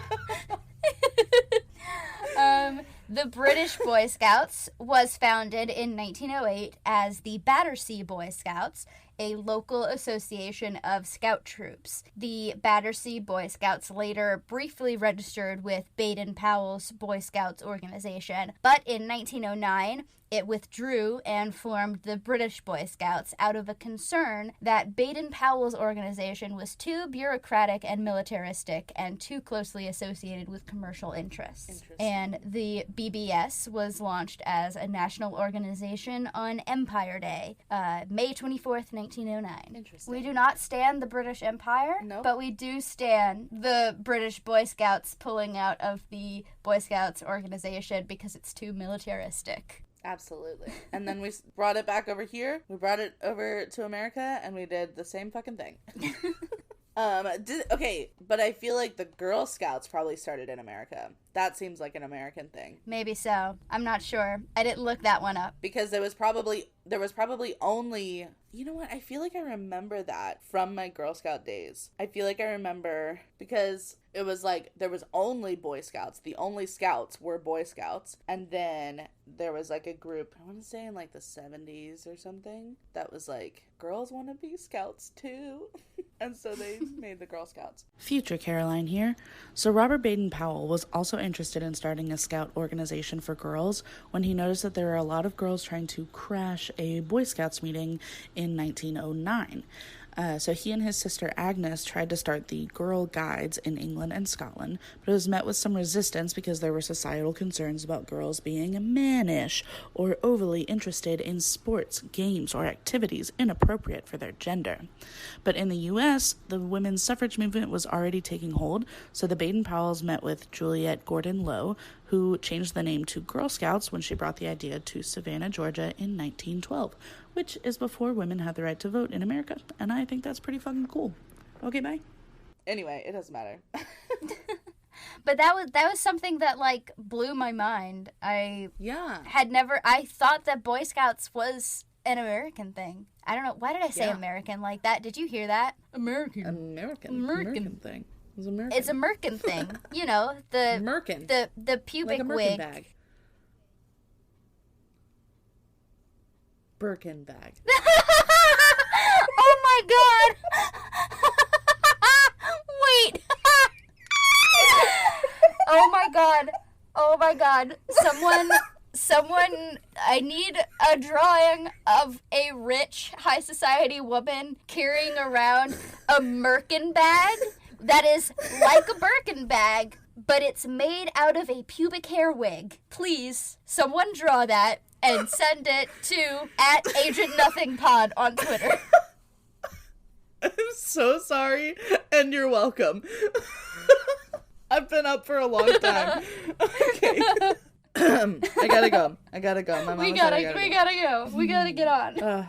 The British Boy Scouts was founded in 1908 as the Battersea Boy Scouts, a local association of scout troops. The Battersea Boy Scouts later briefly registered with Baden-Powell's Boy Scouts organization, but in 1909, it withdrew and formed the British Boy Scouts out of a concern that Baden-Powell's organization was too bureaucratic and militaristic and too closely associated with commercial interests. And the BBS was launched as a national organization on Empire Day, May 24th, 1909. Interesting. We do not stand the British Empire, No. but we do stand the British Boy Scouts pulling out of the Boy Scouts organization because it's too militaristic. Absolutely. And then we brought it back over here. We brought it over to America, and we did the same fucking thing. Okay, but I feel like the Girl Scouts probably started in America. That seems like an American thing. Maybe so. I'm not sure. I didn't look that one up. Because there was probably only, you know what, I feel like I remember that from my Girl Scout days. I feel like I remember because it was like there was only Boy Scouts. The only Scouts were Boy Scouts. And then there was like a group, I want to say in like the 70s or something, that was like, girls want to be Scouts too. And so they made the Girl Scouts. Future Caroline here. So Robert Baden-Powell was also interested in starting a scout organization for girls when he noticed that there were a lot of girls trying to crash a Boy Scouts meeting in 1909. So he and his sister Agnes tried to start the Girl Guides in England and Scotland, but it was met with some resistance because there were societal concerns about girls being mannish or overly interested in sports, games, or activities inappropriate for their gender. But in the U.S., the women's suffrage movement was already taking hold, so the Baden-Powells met with Juliette Gordon Low, who changed the name to Girl Scouts when she brought the idea to Savannah, Georgia in 1912, which is before women had the right to vote in America, and I think that's pretty fucking cool. Okay, bye. Anyway, it doesn't matter. But that was something that, like, blew my mind. I thought that Boy Scouts was an American thing. I don't know. Why did I say American like that? Did you hear that? American thing. It's American. It's a Merkin thing. You know, the Merkin. The pubic like a Merkin wig. bag. Birkin bag. Oh my god! Wait! Oh my god! Oh my god! Someone, I need a drawing of a rich high society woman carrying around a Merkin bag that is like a Birkin bag, but it's made out of a pubic hair wig. Please, someone draw that and send it to @AgentNothingPod on Twitter. I'm so sorry, and you're welcome. I've been up for a long time. Okay. I gotta go. We gotta go. We gotta get on.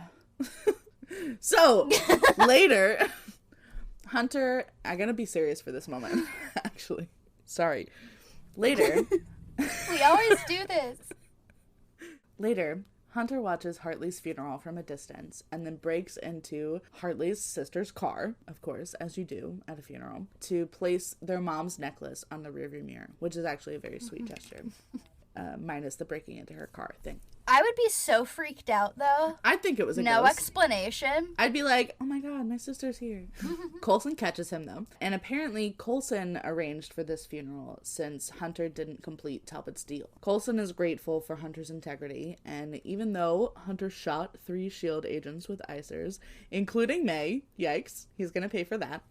So, later, Hunter, I gotta be serious for this moment, actually. Sorry. Later. We always do this. Later, Hunter watches Hartley's funeral from a distance and then breaks into Hartley's sister's car, of course, as you do at a funeral, to place their mom's necklace on the rearview mirror, which is actually a very sweet gesture. Minus the breaking into her car thing. I would be so freaked out, though. I think it was a no ghost. Explanation. I'd be like, oh my god, my sister's here. Coulson catches him, though. And apparently, Coulson arranged for this funeral since Hunter didn't complete Talbot's deal. Coulson is grateful for Hunter's integrity, and even though Hunter shot 3 S.H.I.E.L.D. agents with icers, including May, yikes, he's gonna pay for that.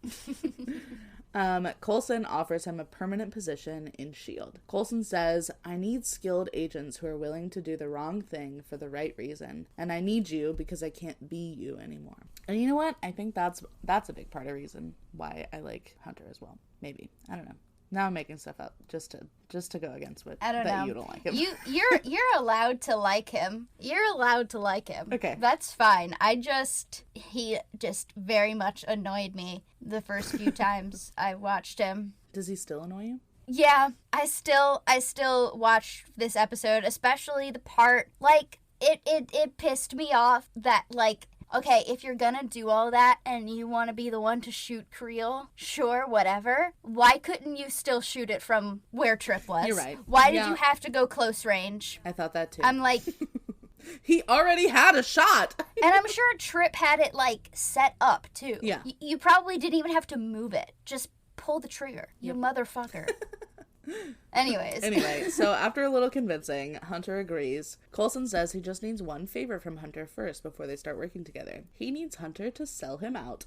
Coulson offers him a permanent position in S.H.I.E.L.D. Coulson says, I need skilled agents who are willing to do the wrong thing for the right reason, and I need you because I can't be you anymore. And you know what? I think that's a big part of the reason why I like Hunter as well. Maybe. I don't know. Now I'm making stuff up just to go against what I don't know. You don't like him. You're allowed to like him. You're allowed to like him. Okay. That's fine. He just very much annoyed me the first few times I watched him. Does he still annoy you? Yeah, I still watch this episode, especially the part, like, it pissed me off that, like, okay, if you're gonna do all that and you want to be the one to shoot Creel, sure, whatever. Why couldn't you still shoot it from where Trip was? You're right. Why did you have to go close range? I thought that too. I'm like... He already had a shot. And I'm sure Trip had it, like, set up, too. Yeah. You probably didn't even have to move it. Just pull the trigger, you motherfucker. Anyway, so after a little convincing, Hunter agrees. Coulson says he just needs one favor from Hunter first before they start working together. He needs Hunter to sell him out.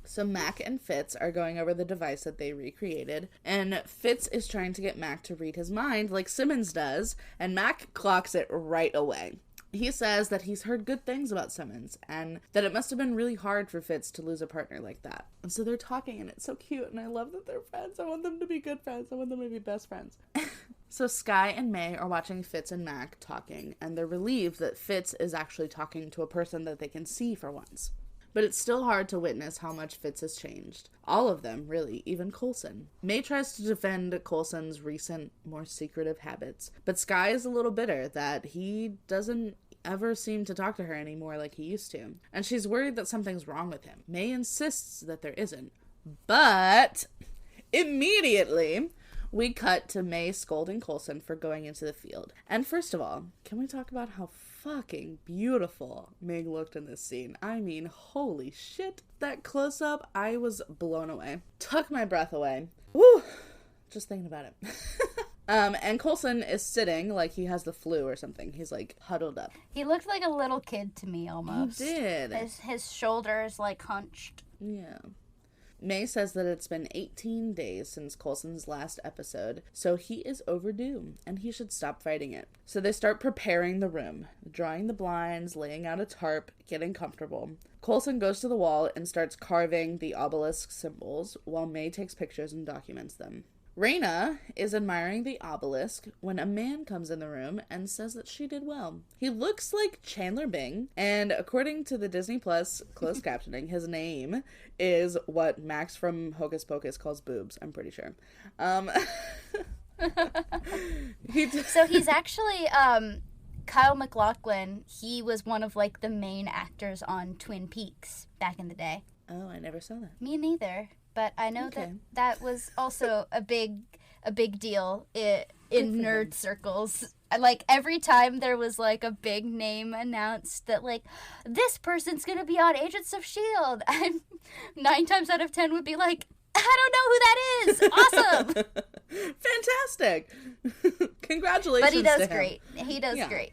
So Mac and Fitz are going over the device that they recreated, and Fitz is trying to get Mac to read his mind like Simmons does, and Mac clocks it right away. He says that he's heard good things about Simmons, and that it must have been really hard for Fitz to lose a partner like that. And so they're talking, and it's so cute, and I love that they're friends. I want them to be good friends. I want them to be best friends. So Sky and May are watching Fitz and Mac talking, and they're relieved that Fitz is actually talking to a person that they can see for once. but it's still hard to witness how much Fitz has changed. All of them, really, even Coulson. May tries to defend Coulson's recent, more secretive habits, but Skye is a little bitter that he doesn't ever seem to talk to her anymore like he used to, and she's worried that something's wrong with him. May insists that there isn't, but immediately we cut to May scolding Coulson for going into the field. And first of all, can we talk about how fucking beautiful Meg looked in this scene? I mean, holy shit. That close-up, I was blown away. Took my breath away. Woo! Just thinking about it. And Coulson is sitting like he has the flu or something. He's, like, huddled up. He looked like a little kid to me, almost. He did. His shoulders, like, hunched. Yeah. May says that it's been 18 days since Coulson's last episode, so he is overdue, and he should stop fighting it. So they start preparing the room, drawing the blinds, laying out a tarp, getting comfortable. Coulson goes to the wall and starts carving the obelisk symbols, while May takes pictures and documents them. Raina is admiring the obelisk when a man comes in the room and says that she did well. He looks like Chandler Bing, and according to the Disney Plus closed captioning, his name is what Max from Hocus Pocus calls boobs, I'm pretty sure. So he's actually, Kyle MacLachlan, he was one of, like, the main actors on Twin Peaks back in the day. Oh, I never saw that. Me neither. But I know that was also a big deal in nerd circles. Like, every time there was, like, a big name announced that, like, this person's gonna be on Agents of S.H.I.E.L.D., I'm 9 times out of 10 would be like, I don't know who that is! Awesome! Fantastic! Congratulations. But he does great. He does great.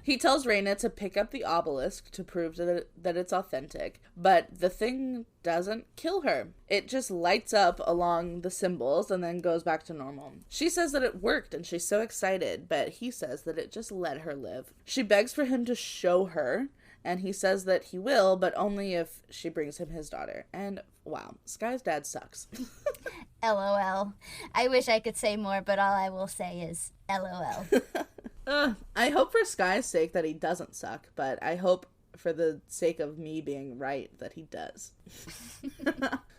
He tells Raina to pick up the obelisk to prove that it's authentic, but the thing doesn't kill her. It just lights up along the symbols and then goes back to normal. She says that it worked and she's so excited, but he says that it just let her live. She begs for him to show her, and he says that he will, but only if she brings him his daughter. And wow, Skye's dad sucks. LOL. I wish I could say more, but all I will say is LOL. I hope for Skye's sake that he doesn't suck, but I hope for the sake of me being right that he does.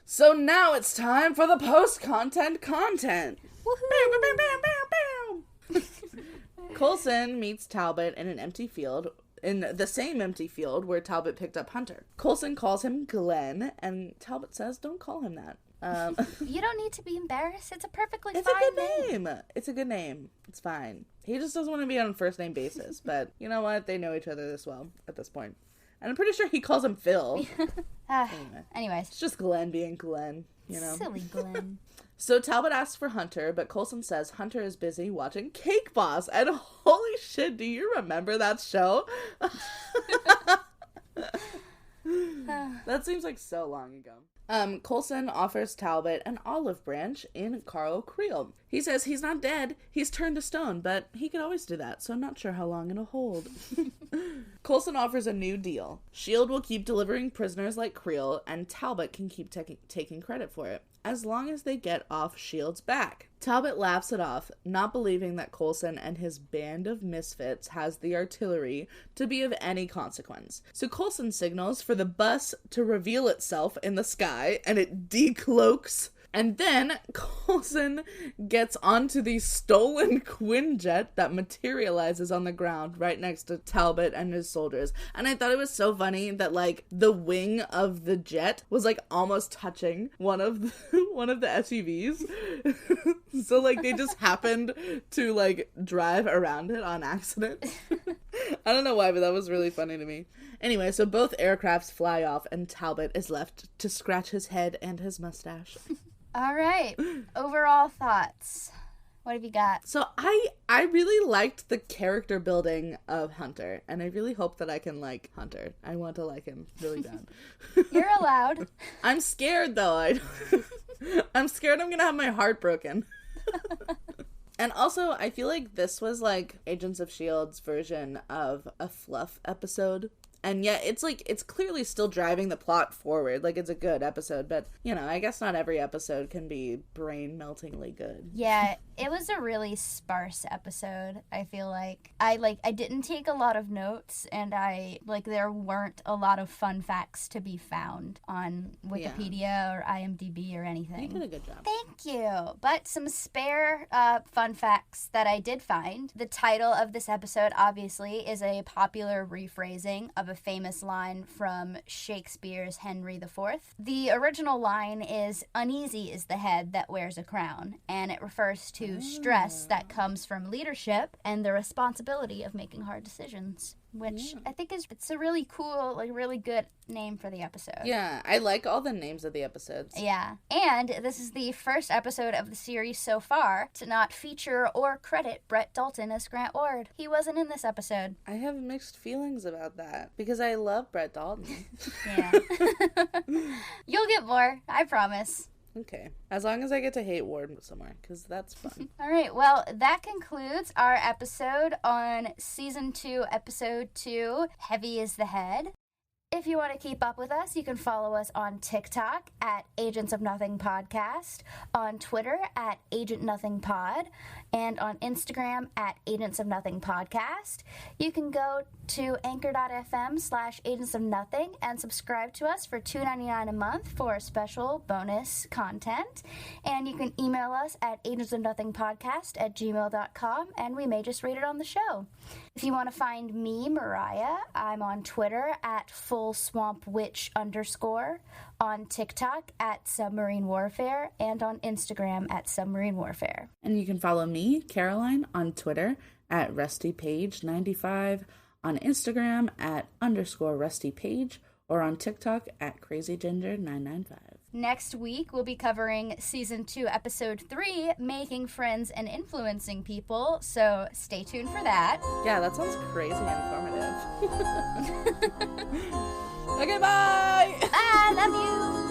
So now it's time for the post-content content. Woohoo! Coulson meets Talbot in an empty field, in the same empty field where Talbot picked up Hunter. Coulson calls him Glenn, and Talbot says, don't call him that. You don't need to be embarrassed. It's a perfectly fine name. It's a good name. It's fine. He just doesn't want to be on a first name basis. But you know what? They know each other this well at this point. And I'm pretty sure he calls him Phil. Anyways. It's just Glenn being Glenn, you know? Silly Glenn. So Talbot asks for Hunter, but Coulson says Hunter is busy watching Cake Boss. And holy shit, do you remember that show? That seems like so long ago. Coulson offers Talbot an olive branch in Carl Creel. He says he's not dead, he's turned to stone, but he could always do that, so I'm not sure how long it'll hold. Coulson offers a new deal. S.H.I.E.L.D. will keep delivering prisoners like Creel, and Talbot can keep taking credit for it, as long as they get off S.H.I.E.L.D.'s back. Talbot laughs it off, not believing that Coulson and his band of misfits has the artillery to be of any consequence. So Coulson signals for the bus to reveal itself in the sky, and it decloaks. And then Coulson gets onto the stolen Quinjet that materializes on the ground right next to Talbot and his soldiers. And I thought it was so funny that, like, the wing of the jet was, like, almost touching one of the SUVs. So, like, they just happened to, like, drive around it on accident. I don't know why, but that was really funny to me. Anyway, so both aircrafts fly off and Talbot is left to scratch his head and his mustache. All right. Overall thoughts. What have you got? So I really liked the character building of Hunter, and I really hope that I can like Hunter. I want to like him really bad. You're allowed. I'm scared, though. I'm scared I'm going to have my heart broken. And also, I feel like this was like Agents of S.H.I.E.L.D.'s version of a fluff episode. And yet it's clearly still driving the plot forward. Like, it's a good episode, but, you know, I guess not every episode can be brain-meltingly good. Yeah, it was a really sparse episode, I feel like. I didn't take a lot of notes, and there weren't a lot of fun facts to be found on Wikipedia or IMDb or anything. You did a good job. Thank you. But some spare fun facts that I did find. The title of this episode, obviously, is a popular rephrasing of a famous line from Shakespeare's Henry IV. The original line is, "Uneasy is the head that wears a crown," and it refers to stress that comes from leadership and the responsibility of making hard decisions, which I think it's a really cool, really good name for the episode. Yeah, I like all the names of the episodes. Yeah, and this is the first episode of the series so far to not feature or credit Brett Dalton as Grant Ward. He wasn't in this episode. I have mixed feelings about that, because I love Brett Dalton. Yeah. You'll get more, I promise. Okay. As long as I get to hate Ward somewhere, because that's fun. All right. Well, that concludes our episode on Season 2, Episode 2, Heavy is the Head. If you want to keep up with us, you can follow us on TikTok at Agents of Nothing Podcast, on Twitter at Agent Nothing Pod, and on Instagram at Agents of Nothing Podcast. You can go to anchor.fm/Agents of Nothing and subscribe to us for $2.99 a month for special bonus content. And you can email us at agentsofnothingpodcast@gmail.com, and we may just read it on the show. If you want to find me, Mariah, I'm on Twitter at FullSwampWitch_, on TikTok at Submarine Warfare, and on Instagram at Submarine Warfare. And you can follow me, Caroline, on Twitter at RustyPage95, on Instagram at _RustyPage, or on TikTok at CrazyGinger995. Next week, we'll be covering Season 2, Episode 3, Making Friends and Influencing People, so stay tuned for that. Yeah, that sounds crazy informative. Okay, bye! Bye, love you!